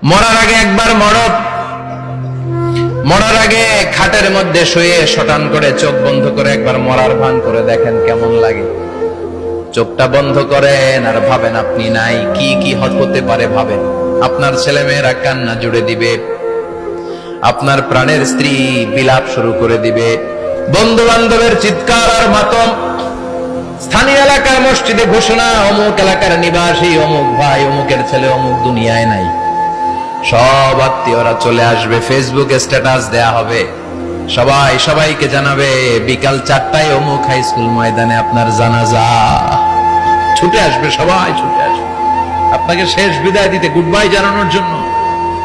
মরার আগে একবার মরার আগে খাটের মধ্যে শুয়ে শটান করে চোখ বন্ধ করে একবার মরার ভান করে দেখেন কেমন লাগে। চোখটা বন্ধ করেন আর ভাবেন আপনি নাই, কি কি হতে পারে ভাবেন। আপনার ছেলে মেয়েরা কান্না জুড়ে দিবে, আপনার প্রাণের স্ত্রী বিলাপ শুরু করে দিবে, বন্ধু বান্ধবের চিৎকার আর মাতম, স্থানীয় এলাকার মসজিদে ঘোষণা, অমুক এলাকার নিবাসী অমুক ভাই অমুকের ছেলে অমুক দুনিয়ায় নাই। সব আত্মীয়রা চলে আসবে, ফেসবুকে স্ট্যাটাস দেয়া হবে, সবাই সবাইকে জানাবে বিকাল 4টায় অমুক হাই স্কুল ময়দানে আপনার জানাজা। ছুটে আসবে, সবাই ছুটে আসবে আপনাকে শেষ বিদায় দিতে, গুড বাই জানানোর জন্য,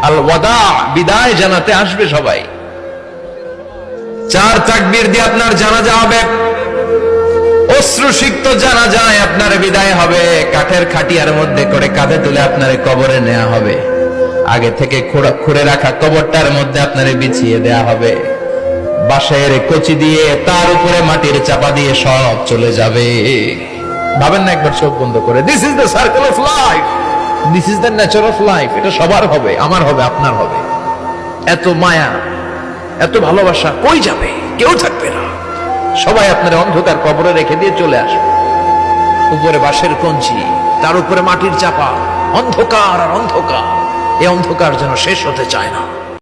আল ওয়াদা, বিদায় জানাতে আসবে সবাই। 4 তাকবীর দিয়ে আপনার জানাজা হবে, অশ্রুসিক্ত জানাজায় আপনার বিদায় হবে। কাঠের খাটিয়ার মধ্যে করে কাঁধে তুলে আপনার কবরে নেওয়া হবে, আগে থেকে খুঁড়ে রাখা কবরটার মধ্যে আপনারে বিছিয়ে দেয়া হবে, বাঁশের কচি দিয়ে তার উপরে মাটির চাপা দিয়ে সব চলে যাবে। ভাবেন না একবার চোখ বন্ধ করে, this is the circle of life, this is the nature of life. এটা সবার হবে, আমার হবে, আপনার হবে। এত মায়া, এত ভালোবাসা কই যাবে? কেউ থাকবে না, সবাই আপনার অন্ধকার কবরে রেখে দিয়ে চলে আসবে। উপরে বাঁশের কঞ্চি, তার উপরে মাটির চাপা, অন্ধকার আর অন্ধকার। এই অন্ধকার যেন শেষ হতে চায় না।